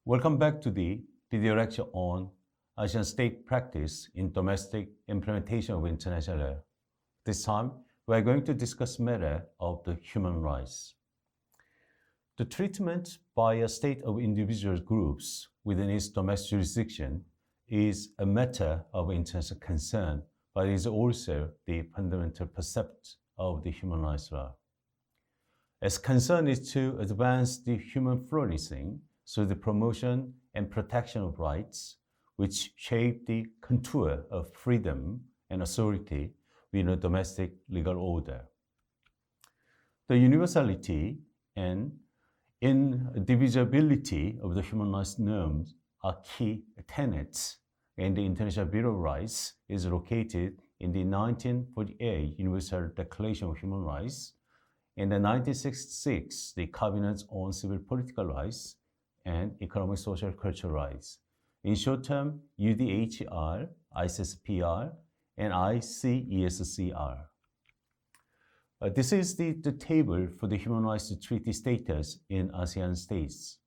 Welcome back to the video lecture on ASEAN state practice in domestic implementation of international law. This time, we are going to discuss matter of the human rights. The treatment by a state of individual groups within its domestic jurisdiction is a matter of international concern, but is also the fundamental precept of the human rights law. Its concern is to advance the human flourishing through the promotion and protection of rights, which shape the contour of freedom and authority within a domestic legal order. The universality and indivisibility of the human rights norms are key tenets, and the International Bill of Rights is located in the 1948 Universal Declaration of Human Rights, in the 1966 the Cabinet on Civil Political Rights and Economic, Social, Cultural Rights. In short term, UDHR, ICCPR, and ICESCR. This is the table for the human rights treaty status in ASEAN states.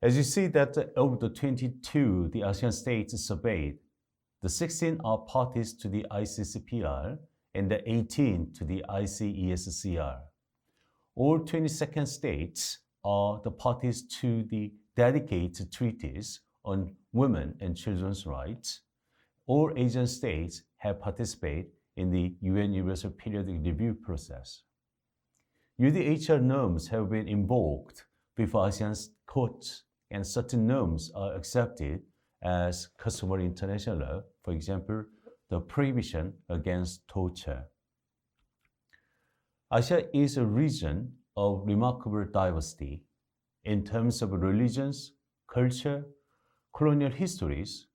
As you see that of the 22 the ASEAN states surveyed, the 16 are parties to the ICCPR and the 18 to the ICESCR. All 22nd states are the parties to the dedicated treaties on women and children's rights. All Asian states have participated in the UN Universal Periodic Review process. UDHR norms have been invoked before ASEAN courts, and certain norms are accepted as customary international law, for example, the prohibition against torture. Asia is a region of remarkable diversity in terms of religions, culture, colonial histories,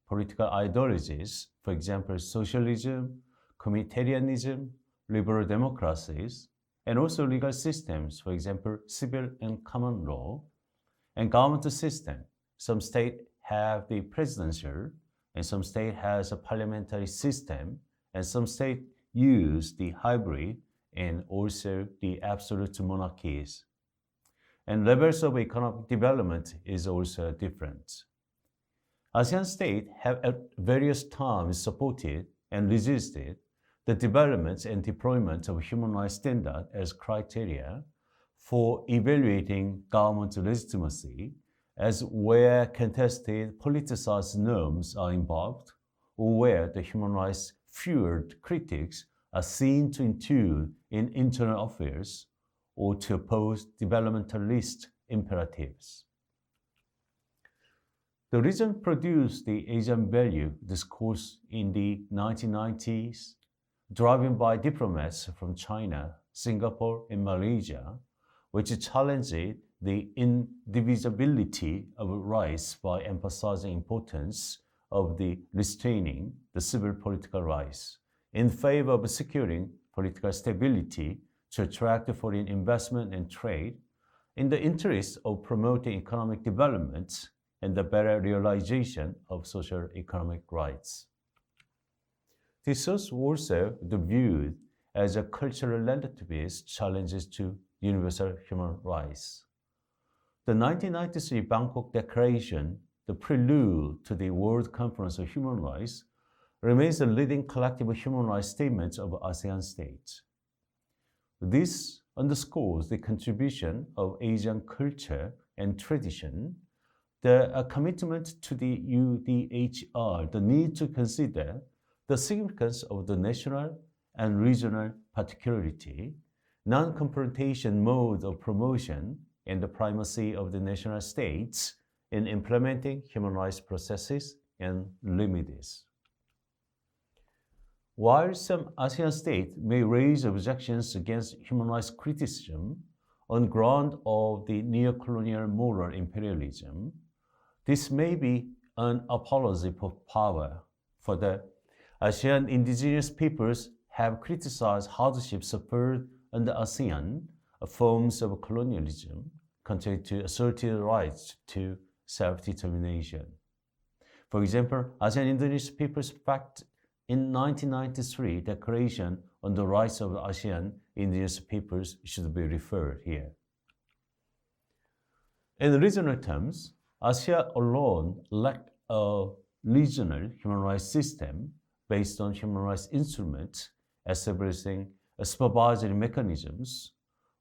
political ideologies, for example, socialism, communitarianism, liberal democracies, and also legal systems, for example, civil and common law, and government system. Some states have the presidential, and some states has a parliamentary system, and some states use the hybrid and also the absolute monarchies. And levels of economic development is also different. ASEAN states have at various times supported and resisted the development and deployment of human rights standards as criteria for evaluating government legitimacy, as where contested politicized norms are involved, or where the human rights fueled critics are seen to intrude in internal affairs or to oppose developmentalist imperatives. The region produced the Asian value discourse in the 1990s, driven by diplomats from China, Singapore, and Malaysia, which challenged the indivisibility of rights by emphasizing importance of the restraining the civil political rights in favor of securing political stability to attract foreign investment and trade in the interest of promoting economic development and the better realization of social economic rights. This is also viewed as a cultural relativist challenges to universal human rights. The 1993 Bangkok Declaration, the prelude to the World Conference of Human Rights, remains the leading collective human rights statement of ASEAN states. This underscores the contribution of Asian culture and tradition, the commitment to the UDHR, the need to consider the significance of the national and regional particularity, non-confrontation mode of promotion, and the primacy of the national states in implementing human rights processes and remedies. While some ASEAN states may raise objections against human rights criticism on ground of the neo-colonial moral imperialism, this may be an apology for power, for the ASEAN indigenous peoples have criticized hardships suffered under ASEAN forms of colonialism, contrary to asserted rights to self-determination. For example, ASEAN indigenous peoples pact in 1993 Declaration on the Rights of ASEAN indigenous peoples should be referred here. In regional terms, Asia alone lacked a regional human rights system based on human rights instruments establishing supervisory mechanisms,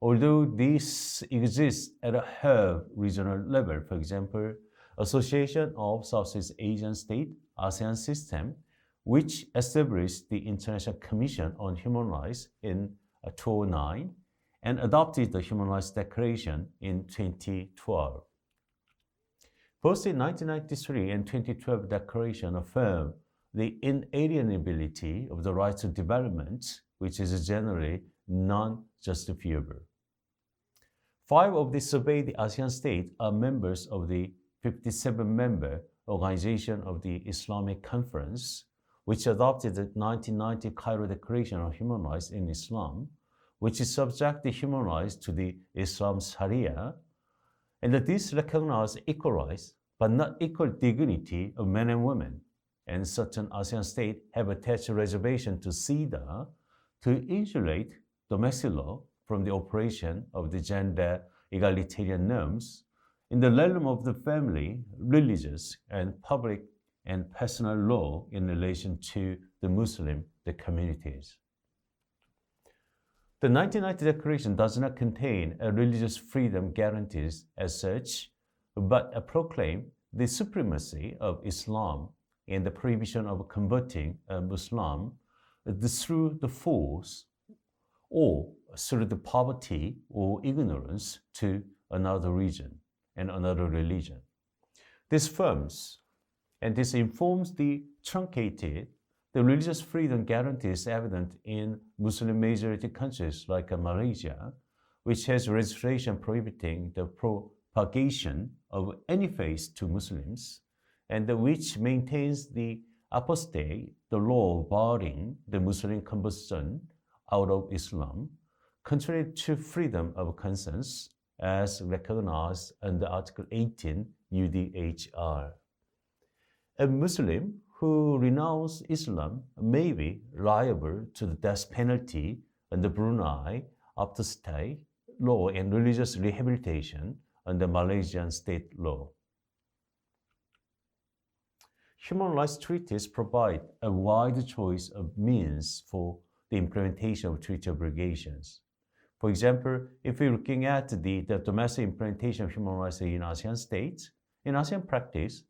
although these exist at a higher regional level. For example, Association of Southeast Asian States, ASEAN system, which established the International Commission on Human Rights in 2009 and adopted the Human Rights Declaration in 2012. Both the 1993 and 2012 Declaration affirm the inalienability of the right to development, which is generally non-justifiable. 5 of the surveyed ASEAN states are members of the 57-member Organization of the Islamic Conference, which adopted the 1990 Cairo Declaration on Human Rights in Islam, which subjects the human rights to the Islam Sharia, and that this recognizes equal rights but not equal dignity of men and women. And certain ASEAN states have attached a reservation to CEDAW to insulate domestic law from the operation of the gender egalitarian norms in the realm of the family, religious, and public and personal law in relation to the Muslim communities. The 1990 Declaration does not contain a religious freedom guarantees as such, but proclaims the supremacy of Islam and the prohibition of converting a Muslim through the force or through the poverty or ignorance to another region and another religion. This affirms and this informs the truncated the religious freedom guarantees evident in Muslim majority countries like Malaysia, which has legislation prohibiting the propagation of any faith to Muslims, and which maintains the apostate, the law barring the Muslim conversion out of Islam, contrary to freedom of conscience as recognized under Article 18 UDHR. A Muslim who renounces Islam may be liable to the death penalty under Brunei apostate law and religious rehabilitation under Malaysian state law. Human rights treaties provide a wide choice of means for the implementation of treaty obligations. For example, if we're looking at the domestic implementation of human rights in ASEAN states, in ASEAN practice,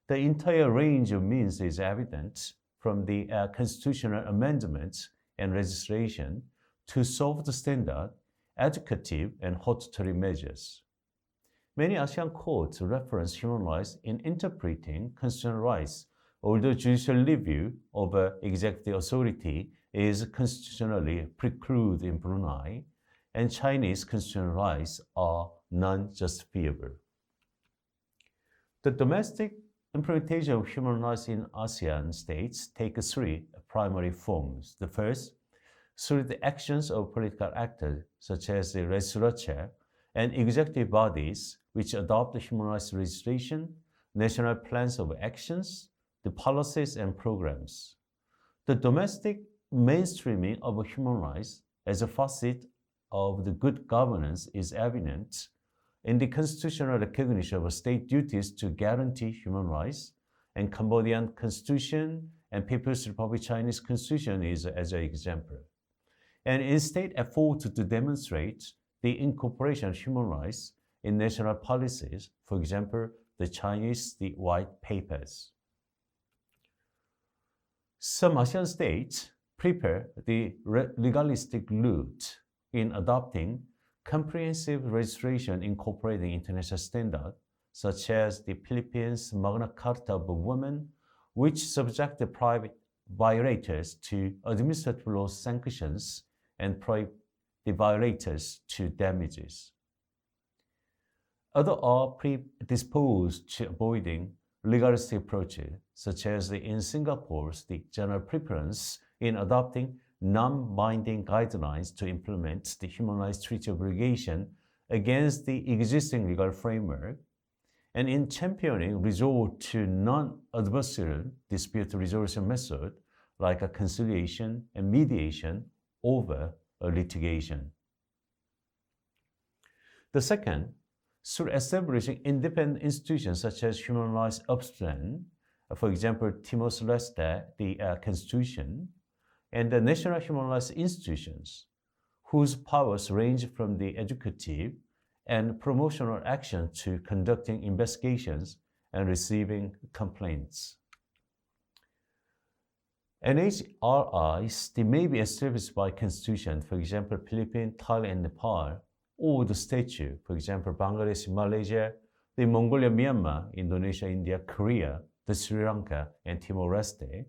the entire range of means is evident, from the constitutional amendments and legislation to soft standard, educative, and hortatory measures. Many ASEAN courts reference human rights in interpreting constitutional rights, although judicial review over executive authority is constitutionally precluded in Brunei, and Chinese constitutional rights are non-justifiable. The domestic implementation of human rights in ASEAN states take 3 primary forms. The first, through the actions of political actors such as the legislature and executive bodies which adopt human rights legislation, national plans of actions, the policies and programs. The domestic mainstreaming of human rights as a facet of the good governance is evident in the constitutional recognition of state duties to guarantee human rights, and Cambodian Constitution and People's Republic Chinese Constitution is as an example. And in state effort to demonstrate the incorporation of human rights in national policies, for example, the Chinese White Papers. Some ASEAN states prepare the legalistic route in adopting comprehensive legislation incorporating international standards, such as the Philippines Magna Carta of Women, which subject the private violators to administrative law sanctions and prohibit the violators to damages. Others are predisposed to avoiding legalistic approaches, such as in Singapore's the general preference in adopting non-binding guidelines to implement the human rights treaty obligation against the existing legal framework, and in championing resort to non-adversarial dispute resolution method like a conciliation and mediation over a litigation. The second, through establishing independent institutions such as Human Rights Ombudsman, for example, Timor-Leste, the Constitution, and the national human rights institutions, whose powers range from the executive and promotional action to conducting investigations and receiving complaints. NHRIs, they may be established by constitution, for example, Philippines, Thailand, and Nepal, or the statute, for example, Bangladesh, Malaysia, the Mongolia, Myanmar, Indonesia, India, Korea, the Sri Lanka, and Timor-Leste,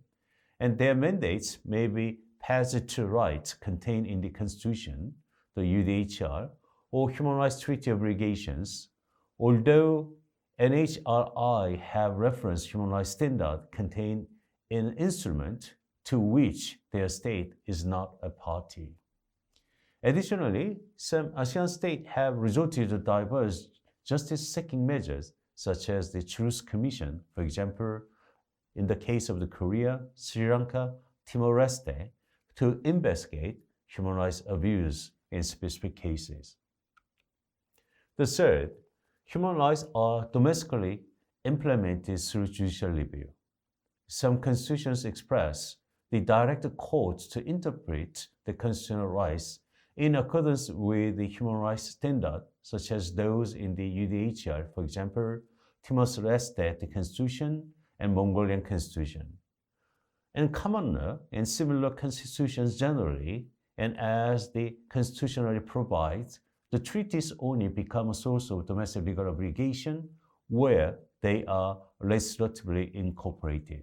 and their mandates may be passed to rights contained in the Constitution, the UDHR, or Human Rights Treaty obligations, although NHRI have referenced human rights standard contained in an instrument to which their state is not a party. Additionally, some ASEAN states have resorted to diverse justice-seeking measures, such as the Truth Commission, for example, in the case of the Korea, Sri Lanka, Timor-Leste, to investigate human rights abuse in specific cases. The third, human rights are domestically implemented through judicial review. Some constitutions express the direct courts to interpret the constitutional rights in accordance with the human rights standard, such as those in the UDHR, for example, Timor-Leste, the Constitution, and Mongolian Constitution. In common law and similar constitutions generally, and as the constitutionally provides, the treaties only become a source of domestic legal obligation where they are legislatively incorporated.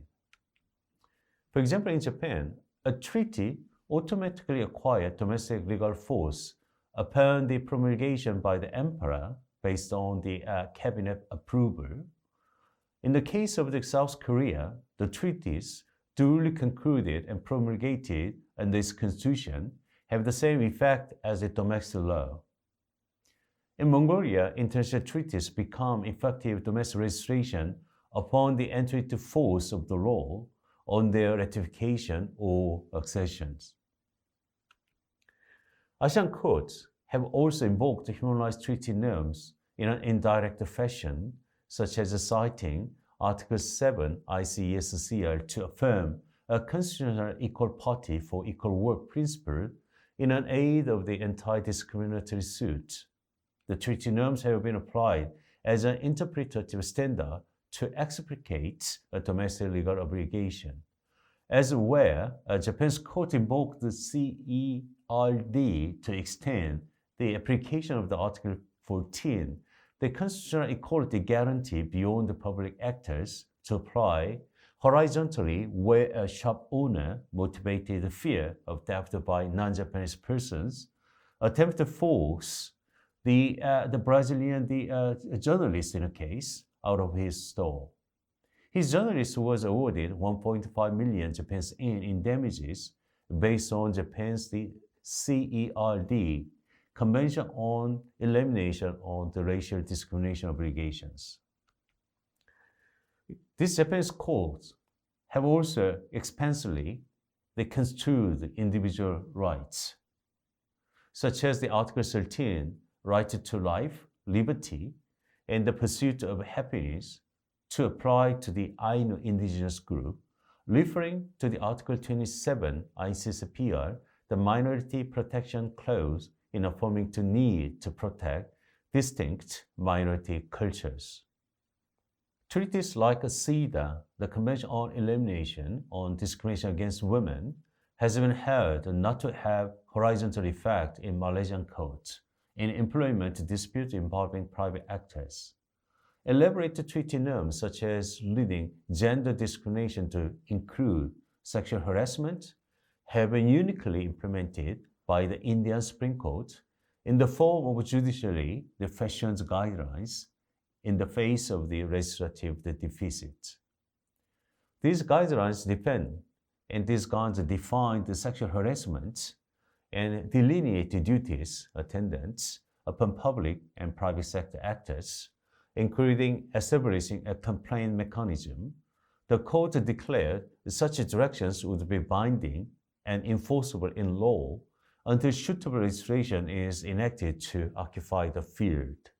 For example, in Japan, a treaty automatically acquires domestic legal force upon the promulgation by the emperor based on the cabinet approval. In the case of the South Korea, the treaties duly concluded and promulgated under its constitution have the same effect as the domestic law. In Mongolia, international treaties become effective domestic registration upon the entry into force of the law on their ratification or accessions. ASEAN courts have also invoked human rights treaty norms in an indirect fashion, such as citing Article 7 ICESCR to affirm a constitutional equal party for equal work principle in an aid of the anti-discriminatory suit. The treaty norms have been applied as an interpretative standard to explicate a domestic legal obligation. As where Japan's court invoked the CERD to extend the application of the Article 14, the constitutional equality guarantee beyond the public actors to apply horizontally where a shop owner motivated fear of theft by non-Japanese persons attempt to force the Brazilian journalist in a case out of his store. His journalist was awarded 1.5 million Japanese yen in damages based on Japan's CERD, Convention on Elimination of the Racial Discrimination Obligations. These Japanese courts have also expansively construed individual rights, such as the Article 13, right to life, liberty, and the pursuit of happiness, to apply to the Ainu indigenous group, referring to the Article 27 ICCPR, the Minority Protection Clause, in affirming the need to protect distinct minority cultures. Treaties like CEDA, the Convention on Elimination of Discrimination Against Women, has been held not to have horizontal effect in Malaysian courts in employment disputes involving private actors. Elaborate treaty norms such as leading gender discrimination to include sexual harassment have been uniquely implemented by the Indian Supreme Court in the form of judicially fashioned guidelines in the face of the legislative deficit. These guidelines define the sexual harassment and delineate the duties attendant upon public and private sector actors, including establishing a complaint mechanism. The court declared such directions would be binding and enforceable in law until suitable legislation is enacted to occupy the field.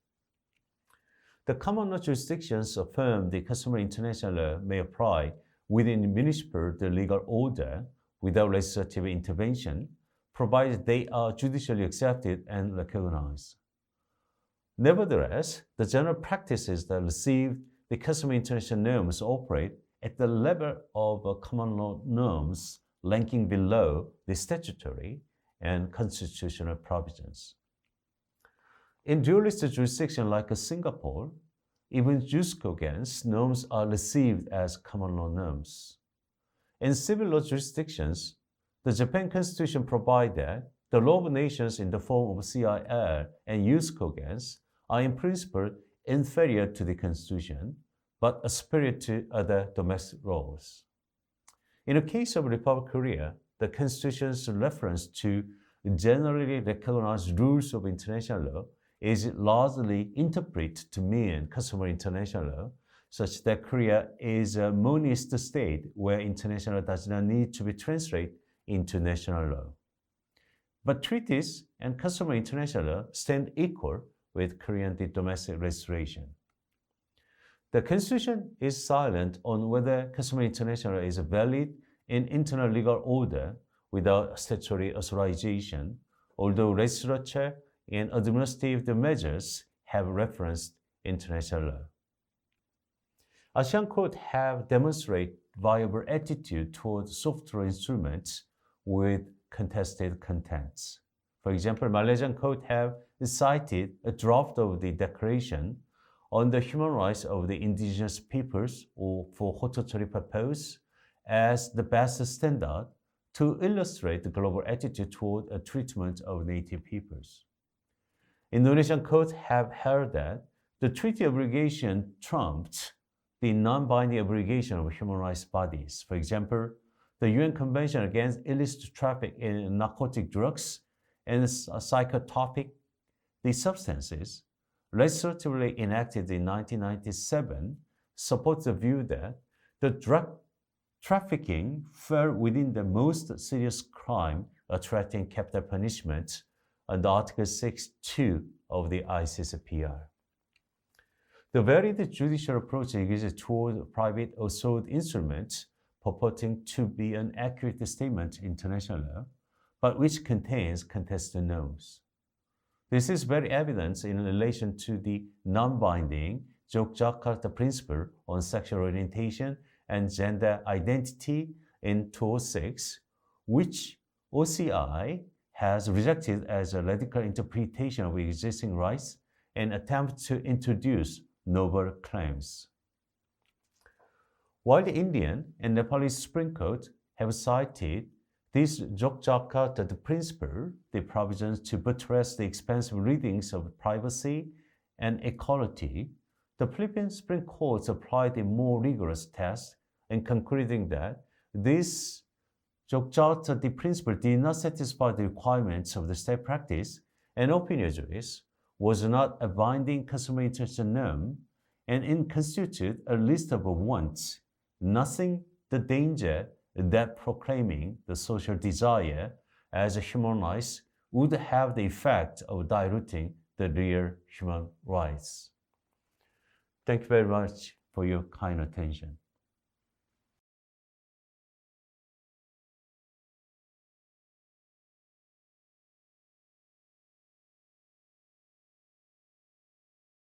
The common law jurisdictions affirm the customary international law may apply within the municipal legal order without legislative intervention, provided they are judicially accepted and recognized. Nevertheless, the general practices that receive the customary international norms operate at the level of common law norms ranking below the statutory and constitutional provisions. In dualist jurisdictions like Singapore, even jus cogens norms are received as common law norms. In civil law jurisdictions, the Japan Constitution provides that the law of nations in the form of CIR and jus cogens are in principle inferior to the Constitution, but superior to other domestic laws. In the case of Republic of Korea, the Constitution's reference to generally recognized rules of international law is largely interpreted to mean customary international law, such that Korea is a monist state where international law does not need to be translated into national law. But treaties and customary international law stand equal with Korean domestic legislation. The Constitution is silent on whether customary international law is valid in internal legal order without statutory authorization, although legislature and administrative measures have referenced international law. ASEAN courts have demonstrated viable attitude towards software instruments with contested contents. For example, Malaysian courts have cited a draft of the Declaration on the Human Rights of the Indigenous Peoples, or for Hotochori purpose, as the best standard to illustrate the global attitude toward a treatment of native peoples. Indonesian courts have held that the treaty obligation trumped the non-binding obligation of human rights bodies. For example, the UN Convention Against Illicit Traffic in Narcotic Drugs and Psychotropic Substances, legislatively enacted in 1997, supports the view that the drug trafficking fell within the most serious crime attracting capital punishment under Article 6.2 of the ICCPR. The varied judicial approach exists toward private assault instruments purporting to be an accurate statement of international law, but which contains contested norms. This is very evident in relation to the non-binding Yogyakarta Principle on Sexual Orientation and Gender Identity in 2006, which OCI has rejected as a radical interpretation of existing rights and attempts to introduce novel claims. While the Indian and Nepalese Supreme Court have cited this Yogyakarta Principle, the provisions to buttress the expansive readings of privacy and equality, the Philippine Supreme Court applied a more rigorous test in concluding that this Yogyakarta Principle did not satisfy the requirements of the state practice, and opinion juris was not a binding customary international norm, and it constituted a list of wants, nothing the danger that proclaiming the social desire as a human rights would have the effect of diluting the real human rights. Thank you very much for your kind attention.